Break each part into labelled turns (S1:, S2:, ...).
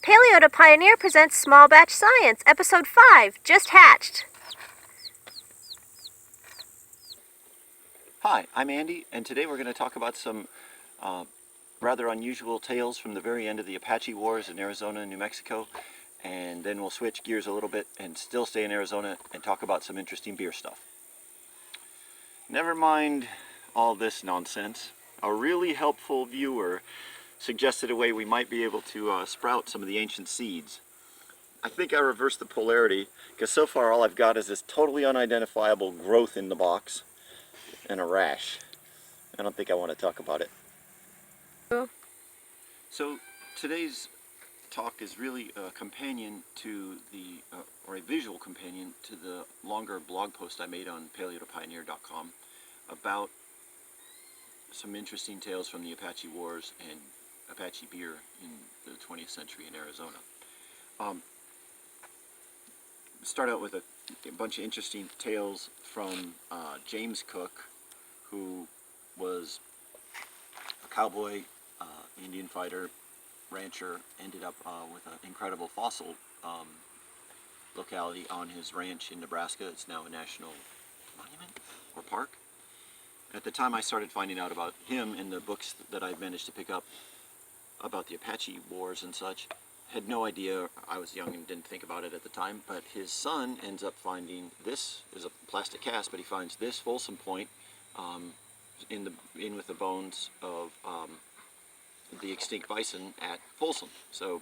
S1: Paleo to Pioneer presents Small Batch Science, Episode 5, Just Hatched.
S2: Hi, I'm Andy, and today we're going to talk about some rather unusual tales from the very end of the Apache Wars in Arizona and New Mexico, and then we'll switch gears a little bit and still stay in Arizona and talk about some interesting beer stuff. Never mind all this nonsense. A really helpful viewer suggested a way we might be able to sprout some of the ancient seeds. I think I reversed the polarity, because so far all I've got is this totally unidentifiable growth in the box and a rash. I don't think I want to talk about it. So today's talk is really a companion to the, or a visual companion to the longer blog post I made on paleotopioneer.com about some interesting tales from the Apache Wars and Apache beer in the 20th century in Arizona. Start out with a bunch of interesting tales from James Cook, who was a cowboy, Indian fighter, rancher, ended up with an incredible fossil locality on his ranch in Nebraska. It's now a national monument or park. At the time I started finding out about him in the books that I managed to pick up about the Apache Wars and such, had no idea. I was young and didn't think about it at the time, but his son ends up finding, this is a plastic cast, but he finds this Folsom Point in with the bones of the extinct bison at Folsom. So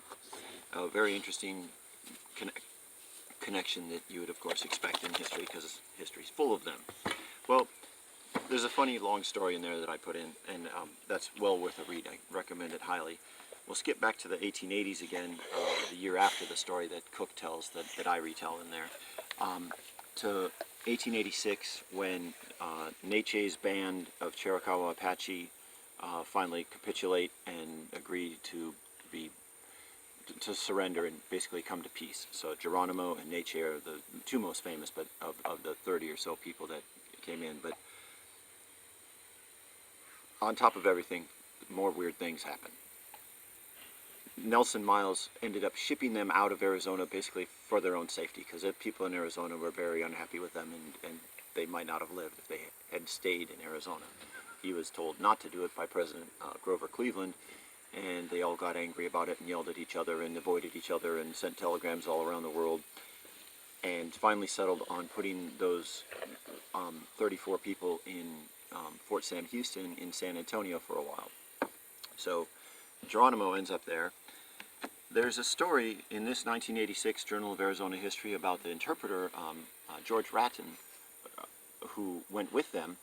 S2: a very interesting connection that you would of course expect in history, because history's full of them. Well, there's a funny long story in there that I put in, and that's well worth a read. I recommend it highly. We'll skip back to the 1880s again, the year after the story that Cook tells, that I retell in there, to 1886, when Neche's band of Chiricahua Apache finally capitulate and agree to surrender and basically come to peace. So Geronimo and Neche are the two most famous, but of the 30 or so people that came in. But on top of everything, more weird things happen. Nelson Miles ended up shipping them out of Arizona basically for their own safety, because people in Arizona were very unhappy with them, and they might not have lived if they had stayed in Arizona. He was told not to do it by President Grover Cleveland, and they all got angry about it and yelled at each other and avoided each other and sent telegrams all around the world, and finally settled on putting those 34 people in Fort Sam Houston in San Antonio for a while. So Geronimo ends up there. There's a story in this 1986 Journal of Arizona History about the interpreter, George Ratton, who went with them.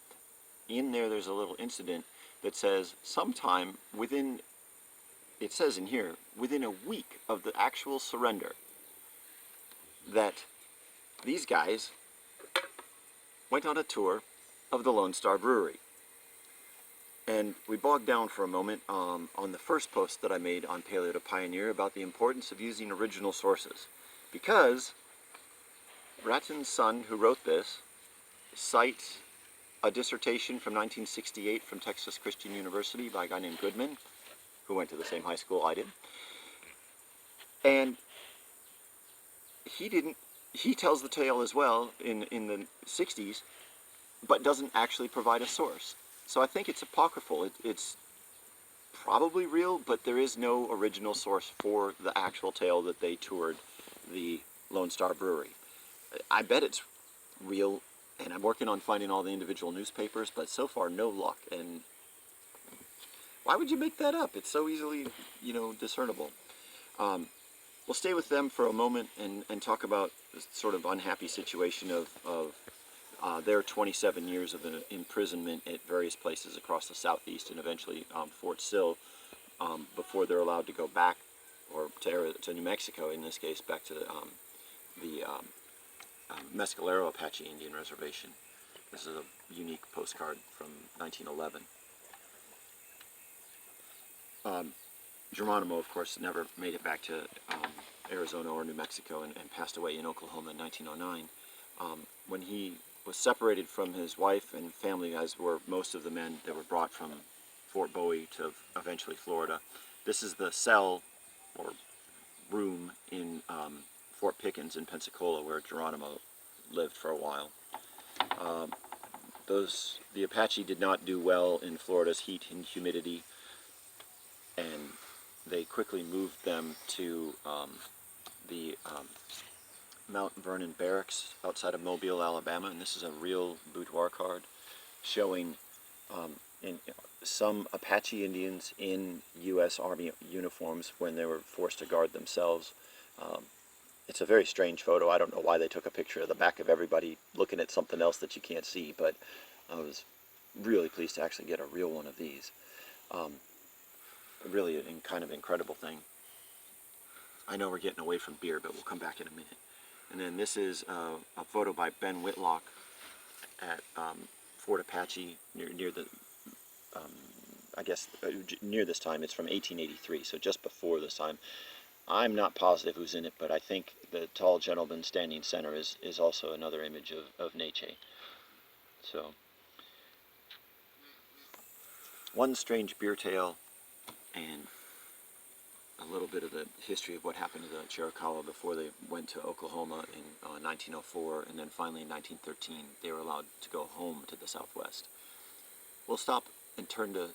S2: In there's a little incident that says sometime within, it says in here, within a week of the actual surrender, that these guys went on a tour of the Lone Star Brewery. And we bogged down for a moment on the first post that I made on Paleo to Pioneer about the importance of using original sources, because Ratton's son, who wrote this, cites a dissertation from 1968 from Texas Christian University by a guy named Goodman, who went to the same high school I did. And he tells the tale as well in the 60s, but doesn't actually provide a source. So I think it's apocryphal. It's probably real, but there is no original source for the actual tale that they toured the Lone Star Brewery. I bet it's real, and I'm working on finding all the individual newspapers, but so far no luck. And why would you make that up? It's so easily, discernible. We'll stay with them for a moment and talk about this sort of unhappy situation of their 27 years of imprisonment at various places across the southeast, and eventually Fort Sill, before they're allowed to go back, or to New Mexico in this case, back to the Mescalero Apache Indian Reservation. This is a unique postcard from 1911. Geronimo, of course, never made it back to Arizona or New Mexico, and passed away in Oklahoma in 1909. When he was separated from his wife and family, as were most of the men that were brought from Fort Bowie to eventually Florida. This is the cell or room Fort Pickens in Pensacola, where Geronimo lived for a while. The Apache did not do well in Florida's heat and humidity, and they quickly moved them to the Mount Vernon Barracks outside of Mobile, Alabama, and this is a real boudoir card showing some Apache Indians in U.S. Army uniforms when they were forced to guard themselves. It's a very strange photo. I don't know why they took a picture of the back of everybody looking at something else that you can't see, but I was really pleased to actually get a real one of these. Really a kind of incredible thing. I know we're getting away from beer, but we'll come back in a minute. And then this is a photo by Ben Whitlock at Fort Apache near the, I guess, near this time. It's from 1883, so just before this time. I'm not positive who's in it, but I think the tall gentleman standing center is also another image of Neche. So, one strange beer tale and a little bit of the history of what happened to the Chiricahua before they went to Oklahoma in 1904, and then finally in 1913 they were allowed to go home to the Southwest. We'll stop and turn to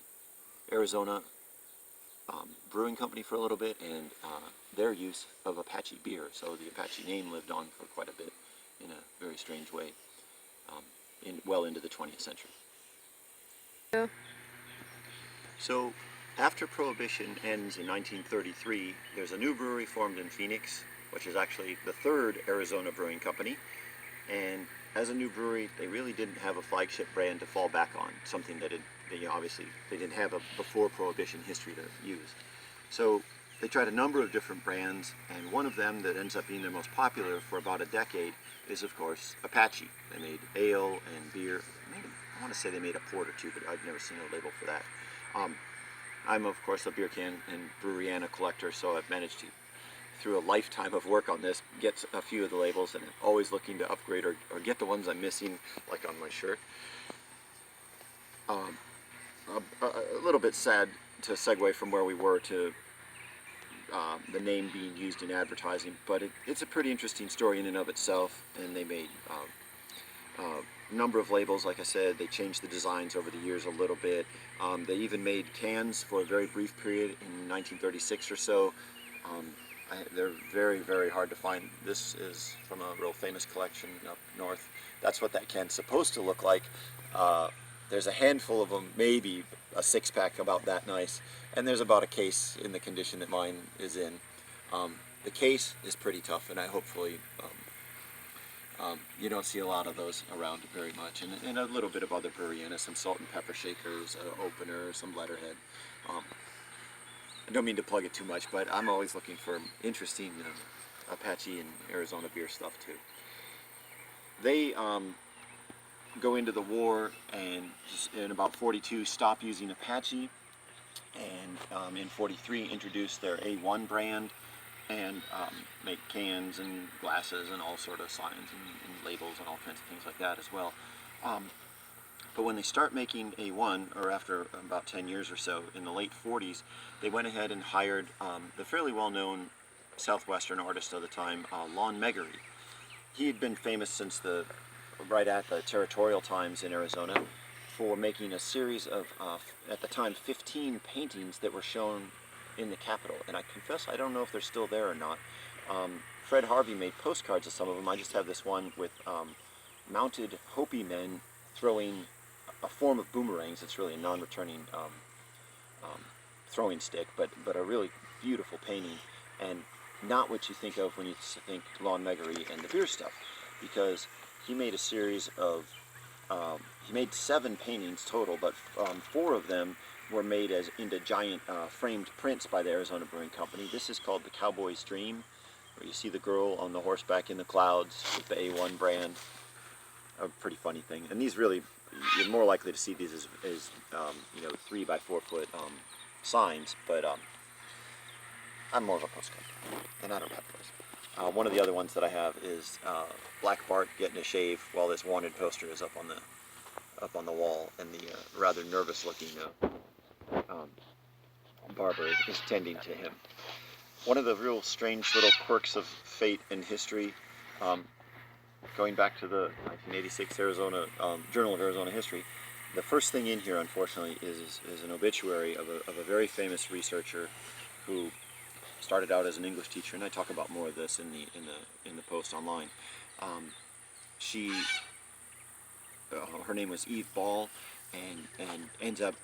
S2: Arizona Brewing Company for a little bit and their use of Apache beer. So the Apache name lived on for quite a bit in a very strange way, well into the 20th century.
S1: Yeah.
S2: So after Prohibition ends in 1933, there's a new brewery formed in Phoenix, which is actually the third Arizona Brewing Company. And as a new brewery, they really didn't have a flagship brand to fall back on, something that obviously they didn't have a before Prohibition history to use. So they tried a number of different brands, and one of them that ends up being their most popular for about a decade is, of course, Apache. They made ale and beer. I want to say they made a port or two, but I've never seen a label for that. I'm, of course, a beer can and Breweriana collector, so I've managed to, through a lifetime of work on this, get a few of the labels, and I'm always looking to upgrade or get the ones I'm missing, like on my shirt. A little bit sad to segue from where we were to the name being used in advertising, but it's a pretty interesting story in and of itself, and they made a number of labels. Like I said, they changed the designs over the years a little bit. They even made cans for a very brief period in 1936 or so. They're very, very hard to find. This is from a real famous collection up north. That's what that can's supposed to look like. There's a handful of them, maybe a six-pack about that nice, and there's about a case in the condition that mine is in. The case is pretty tough, and I hopefully you don't see a lot of those around very much, and a little bit of other Breweriana, some salt and pepper shakers, opener, some letterhead. I don't mean to plug it too much, but I'm always looking for interesting Apache and Arizona beer stuff too. They go into the war and just in about 42 stop using Apache, and in 43 introduce their A1 brand and make cans and glasses and all sort of signs and labels and all kinds of things like that as well. But when they start making A1, or after about 10 years or so, in the late 40s, they went ahead and hired the fairly well-known Southwestern artist of the time, Lon Megarry. He had been famous since right at the territorial times in Arizona for making a series of, at the time, 15 paintings that were shown in the Capitol. And I confess I don't know if they're still there or not. Fred Harvey made postcards of some of them. I just have this one with mounted Hopi men throwing a form of boomerangs. It's really a non-returning throwing stick, but a really beautiful painting, and not what you think of when you think Lon Megarry and the beer stuff, because he made a series of, he made 7 paintings total, but 4 of them were made into giant framed prints by the Arizona Brewing Company. This is called the Cowboy's Dream, where you see the girl on the horseback in the clouds with the A1 brand. A pretty funny thing. And these really, you're more likely to see these as 3 by 4 foot signs, but I'm more of a postcard, and I don't have those. One of the other ones that I have is Black Bart getting a shave while this wanted poster is up on the wall, and the rather nervous looking barber is tending to him. one of the real strange little quirks of fate and history, going back to the 1986 Arizona Journal of Arizona History, the first thing in here, unfortunately, is an obituary of a very famous researcher who started out as an English teacher, and I talk about more of this in the post online. She her name was Eve Ball, and ends up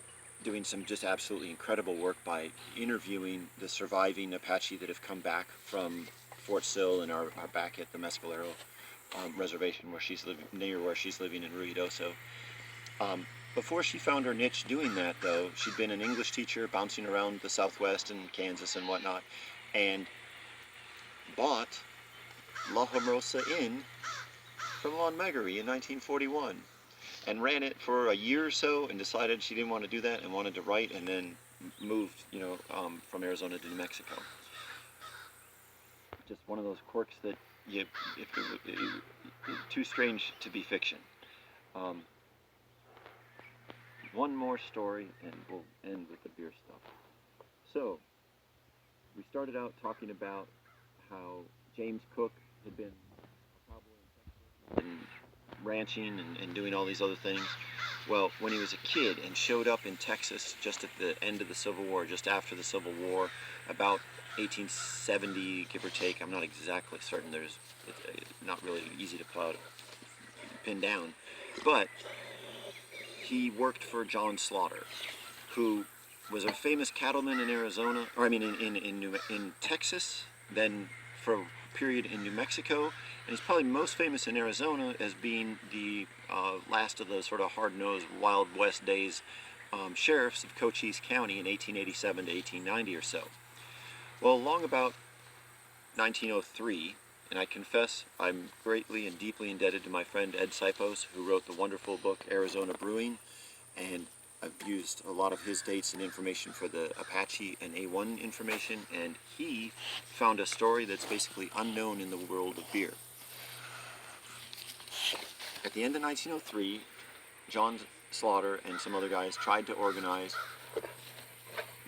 S2: doing some just absolutely incredible work by interviewing the surviving Apache that have come back from Fort Sill and are back at the Mescalero reservation where she's living in Ruidoso. Before she found her niche doing that, though, she'd been an English teacher bouncing around the Southwest and Kansas and whatnot, and bought La Hermosa Inn from Montgomery in 1941, and ran it for a year or so, and decided she didn't want to do that and wanted to write, and then moved, from Arizona to New Mexico. Just one of those quirks that too strange to be fiction. One more story, and we'll end with the beer stuff. So, we started out talking about how James Cook had been a cowboy in Texas and ranching and doing all these other things. Well, when he was a kid and showed up in Texas just at the end of the Civil War, just after the Civil War, about 1870, give or take, I'm not exactly certain, it's not really easy to pin down, but he worked for John Slaughter, who was a famous cattleman in Arizona, or I mean in Texas, then for a period in New Mexico, and he's probably most famous in Arizona as being the last of the sort of hard-nosed Wild West days sheriffs of Cochise County in 1887 to 1890 or so. Well, along about 1903, and I confess I'm greatly and deeply indebted to my friend Ed Sipos, who wrote the wonderful book Arizona Brewing, and I've used a lot of his dates and information for the Apache and A1 information, and he found a story that's basically unknown in the world of beer. At the end of 1903, John Slaughter and some other guys tried to organize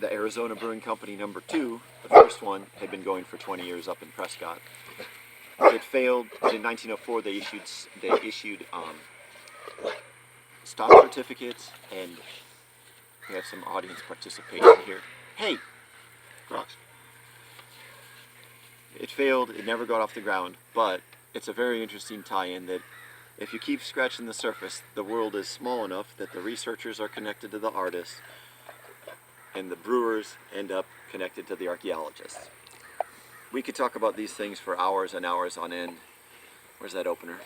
S2: the Arizona Brewing Company No. 2. The first one had been going for 20 years up in Prescott. It failed. In 1904, they issued stock certificates, and we have some audience participation here. Hey, Crocs. It failed. It never got off the ground, but it's a very interesting tie-in that if you keep scratching the surface, the world is small enough that the researchers are connected to the artists, and the brewers end up connected to the archaeologists. We could talk about these things for hours and hours on end. Where's that opener?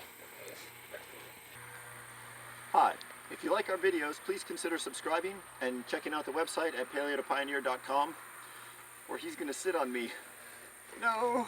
S2: Hi. If you like our videos, please consider subscribing and checking out the website at paleotopioneer.com, where he's going to sit on me. No!